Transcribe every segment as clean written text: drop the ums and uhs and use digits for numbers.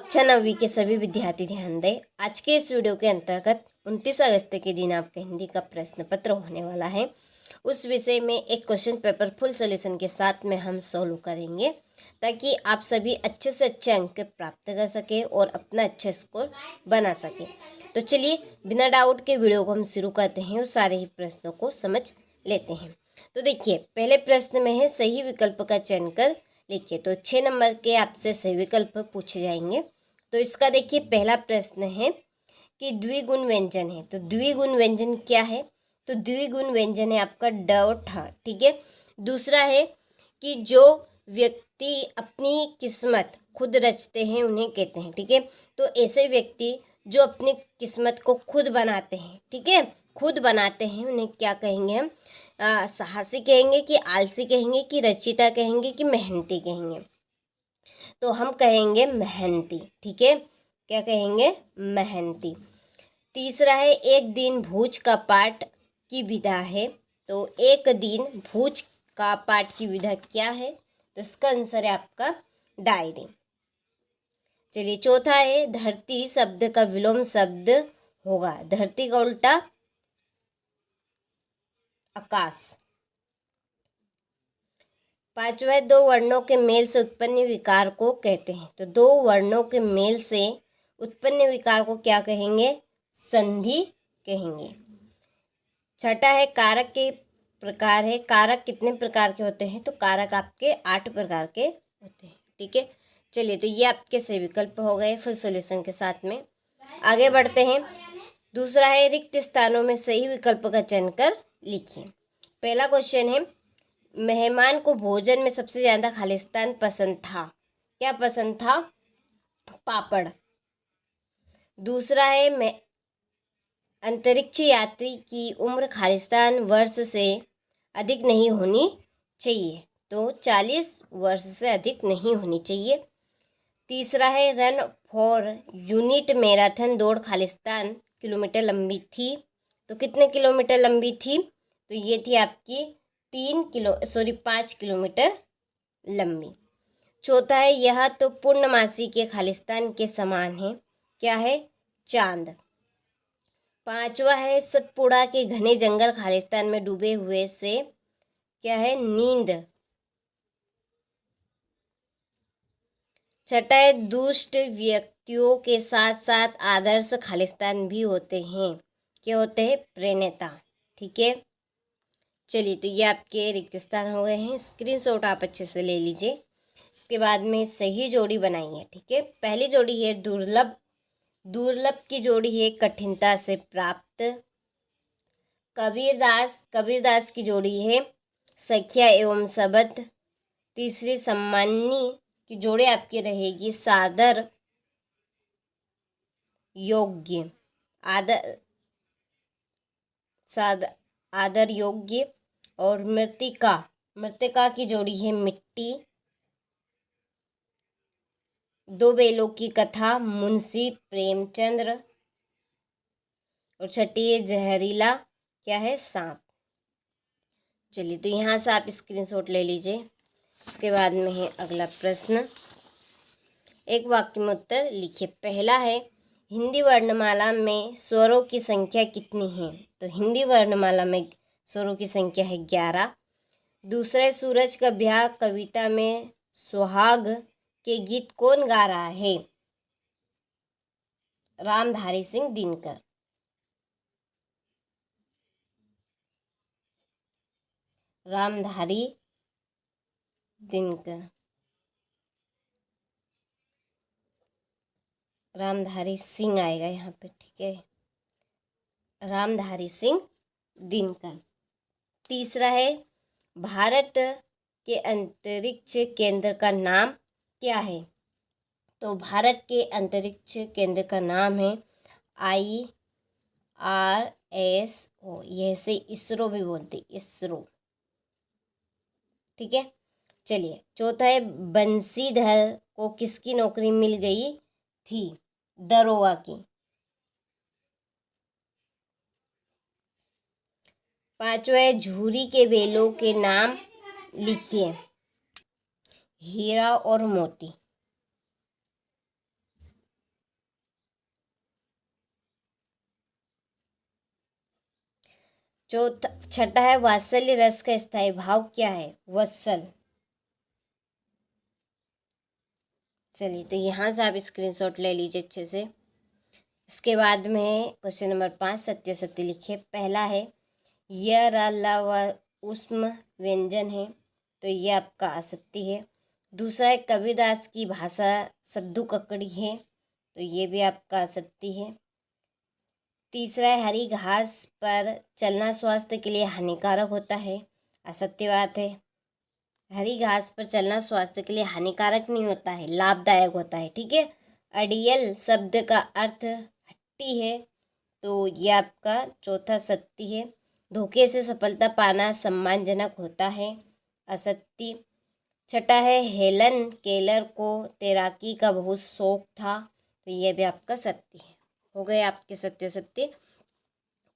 कक्षा 9वीं के सभी विद्यार्थी ध्यान दें। आज के इस वीडियो के अंतर्गत 29 अगस्त के दिन आपका हिंदी का प्रश्न पत्र होने वाला है। उस विषय में एक क्वेश्चन पेपर फुल सॉल्यूशन के साथ में हम सॉल्व करेंगे ताकि आप सभी अच्छे से अच्छे अंक प्राप्त कर सकें और अपना अच्छा स्कोर बना सकें। तो चलिए बिना डाउट के वीडियो को हम शुरू करते हैं और सारे ही प्रश्नों को समझ लेते हैं। तो देखिए, पहले प्रश्न में है सही विकल्प का चयन कर लिखिए। तो 6 नंबर के आपसे सही विकल्प पूछे जाएंगे। तो इसका देखिए, पहला प्रश्न है कि द्विगुण व्यंजन है। तो द्विगुण व्यंजन क्या है? तो द्विगुण व्यंजन है आपका ड और ठ। ठीक है। दूसरा है कि जो व्यक्ति अपनी किस्मत खुद रचते हैं उन्हें कहते हैं। ठीक है। तो ऐसे व्यक्ति जो अपनी किस्मत को खुद बनाते हैं, ठीक है, खुद बनाते हैं, उन्हें क्या कहेंगे हम? साहसी कहेंगे कि आलसी कहेंगे कि रचिता कहेंगे कि मेहनती कहेंगे? तो हम कहेंगे मेहनती। ठीक है। क्या कहेंगे? मेहनती। तीसरा है एक दिन भोज का पाठ की विधा है। तो एक दिन भोज का पाठ की विधा क्या है? तो इसका आंसर है आपका डायरी। चलिए, चौथा है धरती शब्द का विलोम शब्द होगा। धरती का उल्टा आकाश। पांचवा, दो वर्णों के मेल से उत्पन्न विकार को कहते हैं। तो दो वर्णों के मेल से उत्पन्न विकार को क्या कहेंगे? संधि कहेंगे। छठा है कारक के प्रकार है। कारक कितने प्रकार के होते हैं? तो कारक आपके 8 प्रकार के होते हैं। ठीक है। चलिए, तो ये आपके सही विकल्प हो गए फुल सॉल्यूशन के साथ में। आगे बढ़ते हैं। दूसरा है रिक्त स्थानों में सही विकल्प का चयन कर लिखिए। पहला क्वेश्चन है मेहमान को भोजन में सबसे ज्यादा खालिस्तान पसंद था। क्या पसंद था? पापड़। दूसरा है अंतरिक्ष यात्री की उम्र खालिस्तान वर्ष से अधिक नहीं होनी चाहिए। तो 40 वर्ष से अधिक नहीं होनी चाहिए। तीसरा है रन फॉर यूनिट मैराथन दौड़ खालिस्तान किलोमीटर लंबी थी। तो कितने किलोमीटर लंबी थी? तो ये थी आपकी 5 किलोमीटर लंबी। चौथा है यह तो पूर्णमासी के खालिस्तान के समान है। क्या है? चांद। पांचवा है सतपुड़ा के घने जंगल खालिस्तान में डूबे हुए से क्या है? नींद। छठा है दुष्ट व्यक्तियों के साथ साथ आदर्श खालिस्तान भी होते हैं। क्या होते हैं? प्रेरणा। ठीक है। चलिए, तो ये आपके रिक्त स्थान हो गए हैं। स्क्रीनशॉट आप अच्छे से ले लीजिए। इसके बाद में सही जोड़ी बनाइए। ठीक है। पहली जोड़ी है दुर्लभ। दुर्लभ की जोड़ी है कठिनता से प्राप्त। कबीरदास की जोड़ी है सख्या एवं शब्द। तीसरी सम्मानी की जोड़ी आपकी रहेगी सादर योग्य। आदर योग्य। और मृतिका की जोड़ी है मिट्टी। दो बेलों की कथा मुंशी प्रेमचंद्र। और छठी है जहरीला। क्या है? सांप। चलिए, तो यहाँ से आप स्क्रीनशॉट ले लीजिए। इसके बाद में है अगला प्रश्न। एक वाक्य में उत्तर लिखिए। पहला है हिंदी वर्णमाला में स्वरों की संख्या कितनी है? तो हिंदी वर्णमाला में स्वरों की संख्या है 11। दूसरा है सूरज का ब्याह कविता में सुहाग के गीत कौन गा रहा है? रामधारी सिंह दिनकर। रामधारी दिनकर। रामधारी सिंह आएगा यहाँ पे। ठीक है। रामधारी सिंह दिनकर। तीसरा है भारत के अंतरिक्ष केंद्र का नाम क्या है? तो भारत के अंतरिक्ष केंद्र का नाम है IRSO। यह से इसरो भी बोलते, इसरो। ठीक है। चलिए, चौथा है बंशीधर को किसकी नौकरी मिल गई थी? दरोगा की। पांचवा है झूरी के बेलों के नाम लिखिए। हीरा और मोती। छठा है वात्सल्य रस का स्थायी भाव क्या है? वत्सल। चलिए तो यहाँ से आप स्क्रीनशॉट ले लीजिए अच्छे से। इसके बाद में क्वेश्चन नंबर 5 सत्य सत्य लिखिए। पहला है य र ल व उष्म व्यंजन है, तो ये आपका असत्य है। दूसरा है कबीरदास की भाषा सद्दू ककड़ी है, तो ये भी आपका असत्य है। तीसरा है हरी घास पर चलना स्वास्थ्य के लिए हानिकारक होता है, असत्य बात है। हरी घास पर चलना स्वास्थ्य के लिए हानिकारक नहीं होता है, लाभदायक होता है। ठीक है। अड़ियल शब्द का अर्थ हट्टी है, तो ये आपका चौथा सत्य है। धोखे से सफलता पाना सम्मानजनक होता है, असत्य। छठा है हेलन केलर को तैराकी का बहुत शौक था, तो ये भी आपका सत्य है। हो गए आपके सत्य सत्य।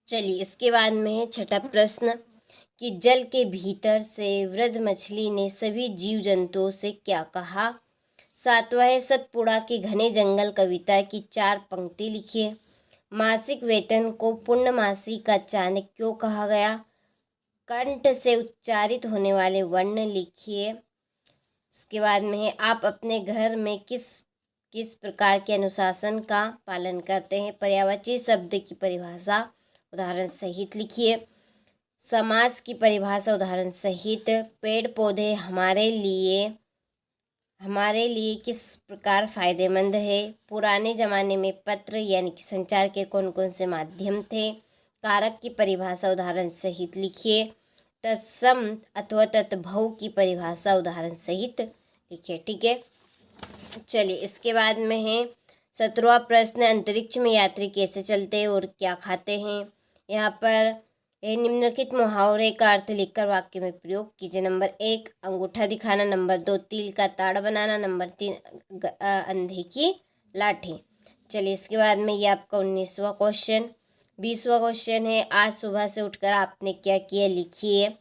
चलिए इसके बाद में है छठा प्रश्न कि जल के भीतर से वृद्ध मछली ने सभी जीव जंतुओं से क्या कहा? सातवां है सतपुड़ा के घने जंगल कविता की 4 पंक्ति लिखिए। मासिक वेतन को पूर्णमासी का चाणक्य क्यों कहा गया? कंठ से उच्चारित होने वाले वर्ण लिखिए। इसके बाद में है आप अपने घर में किस प्रकार के अनुशासन का पालन करते हैं? पर्यायवाची शब्द की परिभाषा उदाहरण सहित लिखिए। समास की परिभाषा उदाहरण सहित। पेड़ पौधे हमारे लिए किस प्रकार फायदेमंद है? पुराने जमाने में पत्र यानी कि संचार के कौन कौन से माध्यम थे? कारक की परिभाषा उदाहरण सहित लिखिए। तत्सम अथवा तत्भव की परिभाषा उदाहरण सहित लिखिए। ठीक है। चलिए इसके बाद में है 17वां प्रश्न अंतरिक्ष में यात्री कैसे चलते हैं और क्या खाते हैं? यहाँ पर निम्नलिखित मुहावरे का अर्थ लिखकर वाक्य में प्रयोग कीजिए। नंबर 1 अंगूठा दिखाना, नंबर 2 तिल का ताड़ बनाना, नंबर 3 अंधे की लाठी। चलिए इसके बाद में ये आपका 19वां क्वेश्चन। 20वां क्वेश्चन है आज सुबह से उठकर आपने क्या किया लिखिए।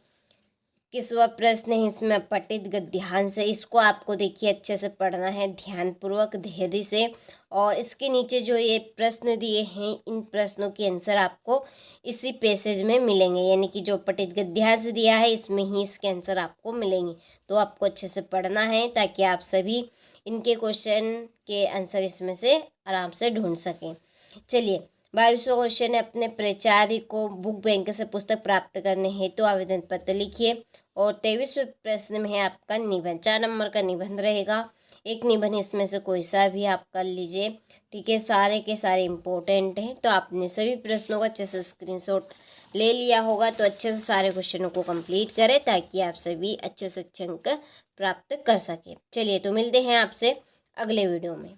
21वां प्रश्न है इसमें पठित ध्यान से, इसको आपको देखिए अच्छे से पढ़ना है ध्यानपूर्वक धैर्य से। और इसके नीचे जो ये प्रश्न दिए हैं इन प्रश्नों के आंसर आपको इसी पैसेज में मिलेंगे, यानी कि जो पठित गद्यांश दिया है इसमें ही इसके आंसर आपको मिलेंगे। तो आपको अच्छे से पढ़ना है ताकि आप सभी इनके क्वेश्चन के आंसर इसमें से आराम से ढूंढ सकें। चलिए 22वां क्वेश्चन है अपने प्राचार्य को बुक बैंक से पुस्तक प्राप्त करने हेतु आवेदन पत्र लिखिए। और 23वें प्रश्न में है आपका निबंध, 4 नंबर का निबंध रहेगा। एक निबंध इसमें से कोई सा भी आप कर लीजिए। ठीक है। सारे के सारे इम्पोर्टेंट हैं, तो आपने सभी प्रश्नों का अच्छे से स्क्रीनशॉट ले लिया होगा, तो अच्छे से सारे क्वेश्चनों को कंप्लीट करें ताकि आप सभी अच्छे से अच्छे अंक प्राप्त कर सकें। चलिए तो मिलते हैं आपसे अगले वीडियो में।